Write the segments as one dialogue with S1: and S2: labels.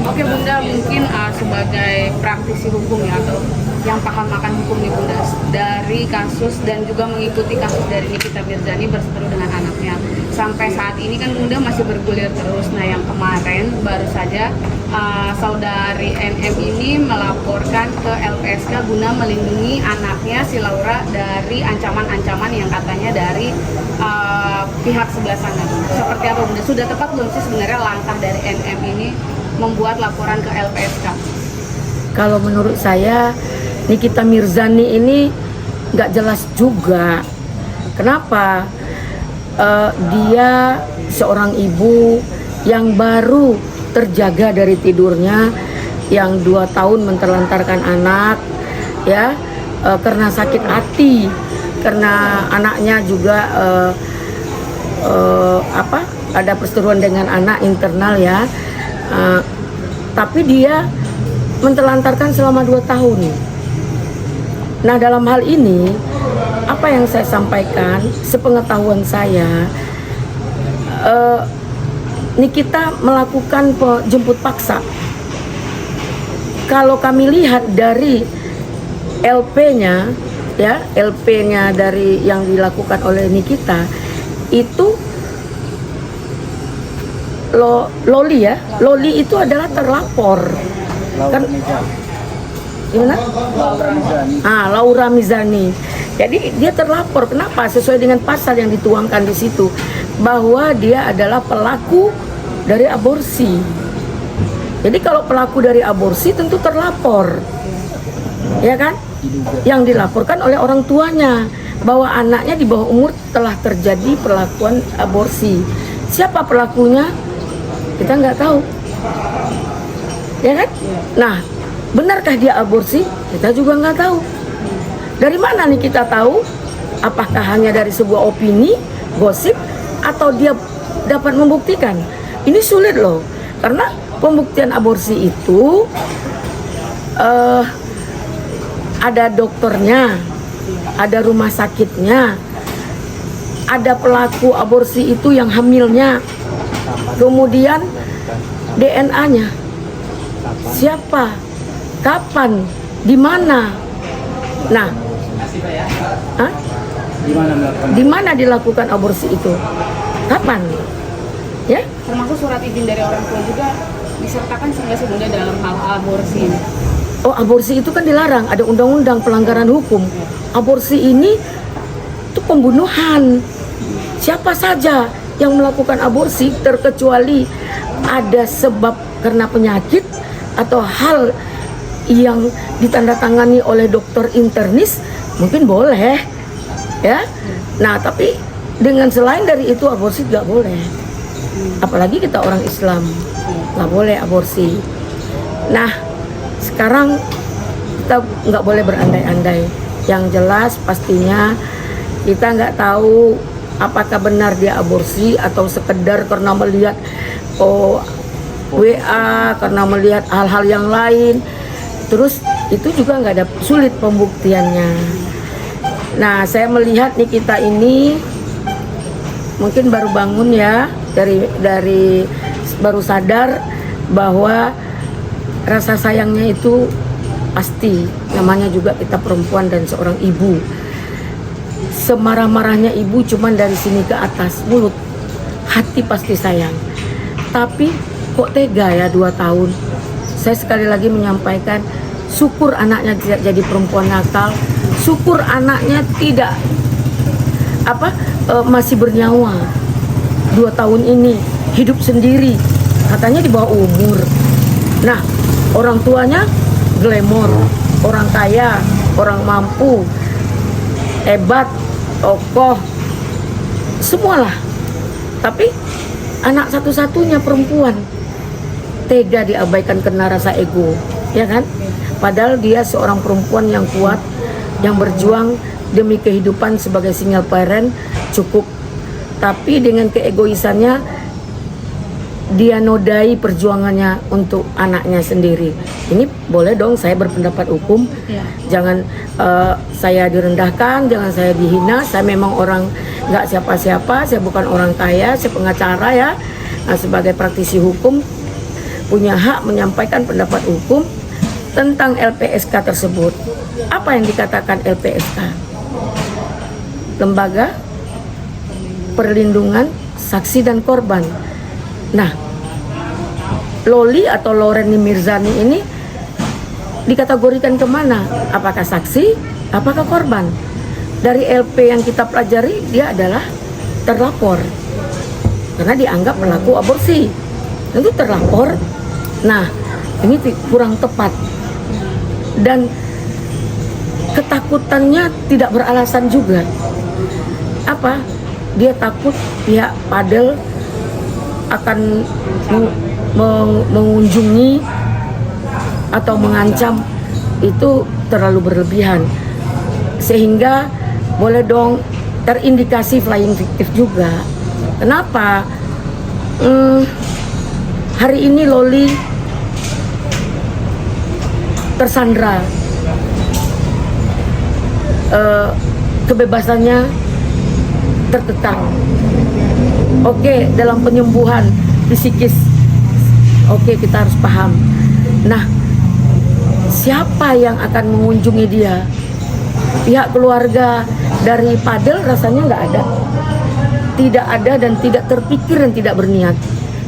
S1: Oke Bunda, mungkin sebagai praktisi hukum ya atau yang paham akan hukum nih Bunda, dari kasus dan juga mengikuti kasus dari Nikita Mirzani berseteru dengan anaknya sampai saat ini kan Bunda masih bergulir terus. Nah yang kemarin baru saja saudari NM ini melaporkan ke LPSK guna melindungi anaknya si Laura dari ancaman-ancaman yang katanya dari pihak sebelah sana. Seperti apa Bunda? Sudah tepat belum sih sebenarnya langkah dari NM ini membuat laporan ke LPSK?
S2: Kalau menurut saya Nikita Mirzani ini nggak jelas juga. Kenapa? Dia seorang ibu yang baru terjaga dari tidurnya, yang 2 tahun menterlantarkan anak, ya, karena sakit hati, karena anaknya juga ada perseteruan dengan anak internal ya. Tapi dia mentelantarkan selama 2 tahun. Nah dalam hal ini apa yang saya sampaikan, sepengetahuan saya, Nikita melakukan jemput paksa. Kalau kami lihat dari LP-nya, ya LP-nya dari yang dilakukan oleh Nikita itu Loli ya, Loli itu adalah terlapor. Kan, gimana? Laura Mizani. Jadi dia terlapor. Kenapa? Sesuai dengan pasal yang dituangkan di situ bahwa dia adalah pelaku dari aborsi. Jadi kalau pelaku dari aborsi tentu terlapor, ya kan? Yang dilaporkan oleh orang tuanya bahwa anaknya di bawah umur telah terjadi perlakuan aborsi. Siapa pelakunya? Kita nggak tahu, ya kan? Nah, benarkah dia aborsi? Kita juga nggak tahu. Dari mana nih kita tahu? Apakah hanya dari sebuah opini, gosip, atau dia dapat membuktikan? Ini sulit loh, karena pembuktian aborsi itu ada dokternya, ada rumah sakitnya, ada pelaku aborsi itu yang hamilnya, kemudian DNA-nya, siapa, kapan, di mana. Nah, di mana dilakukan aborsi itu, kapan, ya?
S1: Termasuk surat izin dari orang tua juga disertakan sehingga sebenarnya dalam hal aborsi ini.
S2: Oh, aborsi itu kan dilarang, ada undang-undang pelanggaran hukum. Aborsi ini itu pembunuhan. Siapa saja yang melakukan aborsi terkecuali ada sebab karena penyakit atau hal yang ditandatangani oleh dokter internis mungkin boleh, ya. Nah, tapi dengan selain dari itu aborsi nggak boleh. Apalagi kita orang Islam, nggak boleh aborsi. Nah, sekarang kita nggak boleh berandai-andai. Yang jelas pastinya kita nggak tahu apakah benar dia aborsi atau sekedar karena melihat WA, karena melihat hal-hal yang lain. Terus itu juga nggak ada, sulit pembuktiannya. Nah, saya melihat Nikita ini mungkin baru bangun ya, dari baru sadar bahwa rasa sayangnya itu pasti. Namanya juga kita perempuan dan seorang ibu. Semarah-marahnya ibu cuman dari sini ke atas mulut, hati pasti sayang. Tapi kok tega ya 2 tahun. Saya sekali lagi menyampaikan, syukur anaknya tidak jadi perempuan nakal, syukur anaknya tidak masih bernyawa. 2 tahun ini hidup sendiri, katanya di bawah umur. Nah, orang tuanya glamor, orang kaya, orang mampu, hebat, tokoh, semualah. Tapi anak satu-satunya perempuan tega diabaikan karena rasa ego, ya kan? Padahal dia seorang perempuan yang kuat, yang berjuang demi kehidupan sebagai single parent cukup. Tapi dengan keegoisannya dia nodai perjuangannya untuk anaknya sendiri. Ini boleh dong saya berpendapat hukum, ya. Jangan saya direndahkan, jangan saya dihina. Saya memang orang nggak siapa-siapa, saya bukan orang kaya, saya pengacara ya. Nah, sebagai praktisi hukum punya hak menyampaikan pendapat hukum tentang LPSK tersebut. Apa yang dikatakan LPSK? Lembaga Perlindungan Saksi dan Korban. Nah, Loli atau Loreni Mirzani ini dikategorikan kemana? Apakah saksi? Apakah korban? Dari LP yang kita pelajari, dia adalah terlapor karena dianggap pelaku aborsi. Tentu terlapor. Nah, ini kurang tepat dan ketakutannya tidak beralasan juga. Apa? Dia takut pihak Padel akan mengunjungi atau mengancam. Itu terlalu berlebihan, sehingga boleh dong terindikasi flying fiktif juga. Kenapa? Hari ini Loli tersandra, kebebasannya terkekang. Oke, dalam penyembuhan psikis, oke, kita harus paham. Nah, siapa yang akan mengunjungi dia? Pihak keluarga dari Padel rasanya nggak ada, tidak ada dan tidak terpikir dan tidak berniat.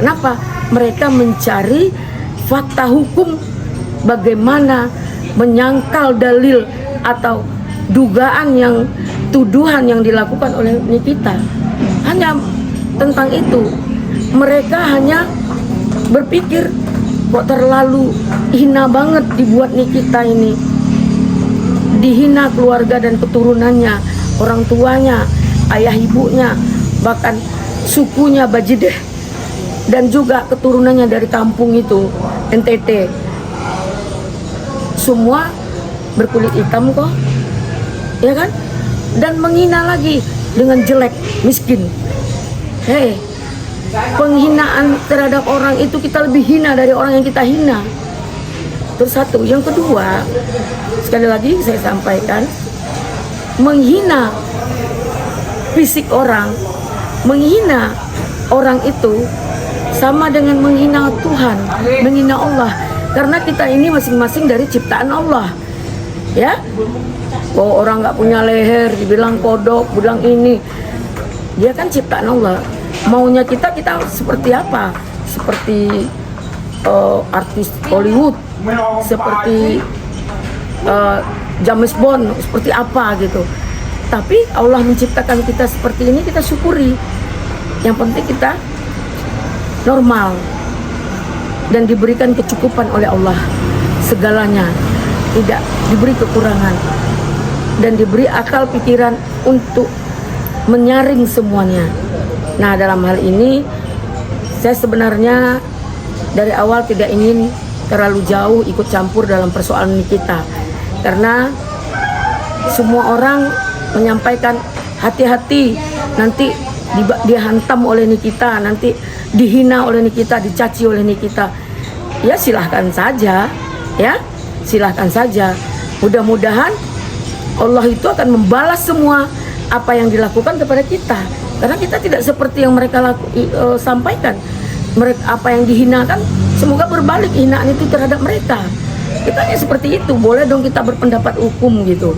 S2: Kenapa? Mereka mencari fakta hukum, bagaimana menyangkal dalil atau dugaan yang tuduhan yang dilakukan oleh Nikita. Hanya tentang itu. Mereka hanya berpikir kok terlalu hina banget dibuat Nikita ini. Dihina keluarga dan keturunannya, orang tuanya, ayah ibunya, bahkan sukunya Bajideh dan juga keturunannya dari kampung itu, NTT. Semua berkulit hitam kok, ya kan? Dan menghina lagi dengan jelek, miskin. Hei, penghinaan terhadap orang itu kita lebih hina dari orang yang kita hina. Terus satu, yang kedua, sekali lagi saya sampaikan, menghina fisik orang, menghina orang itu sama dengan menghina Tuhan, menghina Allah. Karena kita ini masing-masing dari ciptaan Allah, ya. Oh, orang nggak punya leher, dibilang kodok, bilang ini, dia kan ciptaan Allah. Maunya kita seperti apa? Seperti artis Hollywood, seperti James Bond, seperti apa gitu. Tapi Allah menciptakan kita seperti ini, kita syukuri. Yang penting kita normal dan diberikan kecukupan oleh Allah segalanya, tidak diberi kekurangan dan diberi akal pikiran untuk menyaring semuanya. Nah, dalam hal ini saya sebenarnya dari awal tidak ingin terlalu jauh ikut campur dalam persoalan Nikita, karena semua orang menyampaikan hati-hati, nanti dihantam oleh Nikita, nanti dihina oleh Nikita, dicaci oleh Nikita. Ya silahkan saja, ya silahkan saja. Mudah-mudahan Allah itu akan membalas semua apa yang dilakukan kepada kita, karena kita tidak seperti yang mereka sampaikan. Mereka apa yang dihinakan, semoga berbalik hinaan itu terhadap mereka. Kita seperti itu, boleh dong kita berpendapat hukum gitu.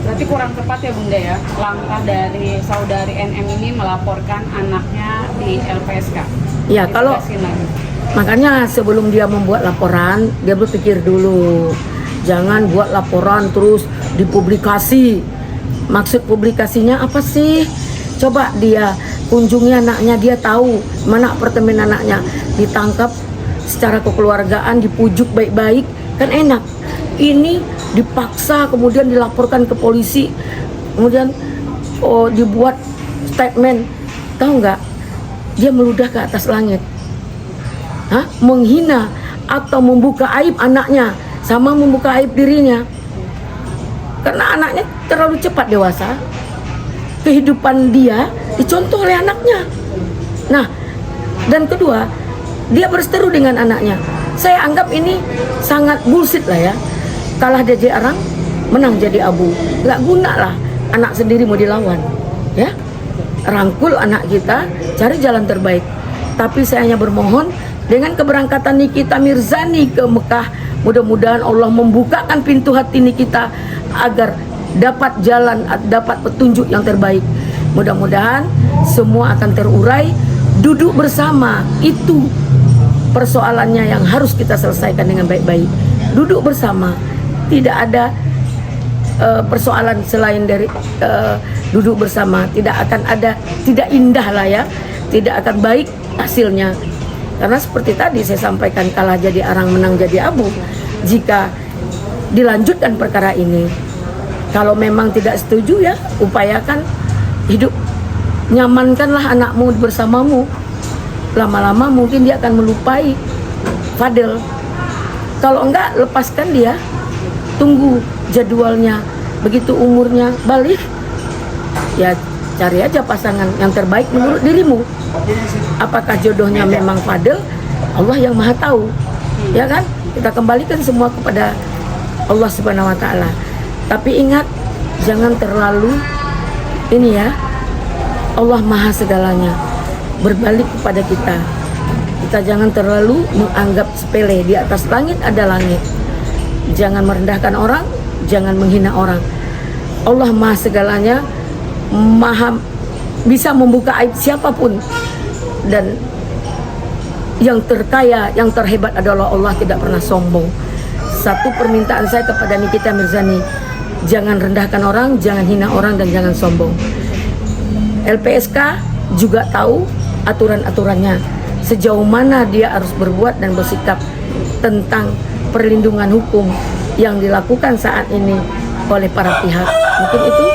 S1: Berarti kurang tepat ya Bunda ya, langkah dari saudari NM ini melaporkan anaknya di LPSK.
S2: Ya, kalau makanya sebelum dia membuat laporan, dia berpikir dulu. Jangan buat laporan terus dipublikasi. Maksud publikasinya apa sih? Coba dia kunjungi anaknya, dia tahu mana apartemen anaknya, ditangkap secara kekeluargaan, dipujuk baik-baik, kan enak. Ini dipaksa kemudian dilaporkan ke polisi, kemudian dibuat statement. Tahu nggak? Dia meludah ke atas langit. Menghina atau membuka aib anaknya sama membuka aib dirinya. Karena anaknya terlalu cepat dewasa. Kehidupan dia dicontoh oleh anaknya. Nah, dan kedua, dia berseteru dengan anaknya. Saya anggap ini sangat bullshit lah ya. Kalah jadi arang, menang jadi abu. Nggak guna lah anak sendiri mau dilawan, ya. Rangkul anak kita, cari jalan terbaik. Tapi saya hanya bermohon Dengan keberangkatan Nikita Mirzani ke Mekah, mudah-mudahan Allah membukakan pintu hati Nikita agar dapat jalan, dapat petunjuk yang terbaik. Mudah-mudahan semua akan terurai. Duduk bersama itu persoalannya yang harus kita selesaikan dengan baik-baik. Duduk bersama, tidak ada persoalan selain dari duduk bersama. Tidak akan ada, tidak indah lah ya, tidak akan baik hasilnya. Karena seperti tadi saya sampaikan, kalah jadi arang, menang jadi abu. Jika dilanjutkan perkara ini, kalau memang tidak setuju ya upayakan hidup, nyamankanlah anakmu bersamamu. Lama-lama mungkin dia akan melupai Fadel. Kalau enggak, lepaskan dia, tunggu jadwalnya, begitu umurnya balik ya cari aja pasangan yang terbaik menurut dirimu. Apakah jodohnya memang Fadel? Allah yang maha tahu, ya kan? Kita kembalikan semua kepada Allah Subhanahu wa Ta'ala. Tapi ingat, jangan terlalu ini ya, Allah maha segalanya, berbalik kepada kita. Kita jangan terlalu menganggap sepele. Di atas langit ada langit. Jangan merendahkan orang, jangan menghina orang. Allah maha segalanya, maha bisa membuka aib siapapun. Dan yang terkaya, yang terhebat adalah Allah, tidak pernah sombong. Satu permintaan saya kepada Nikita Mirzani, jangan rendahkan orang, jangan hina orang, dan jangan sombong. LPSK juga tahu aturan-aturannya, sejauh mana dia harus berbuat dan bersikap tentang perlindungan hukum yang dilakukan saat ini oleh para pihak. Mungkin itu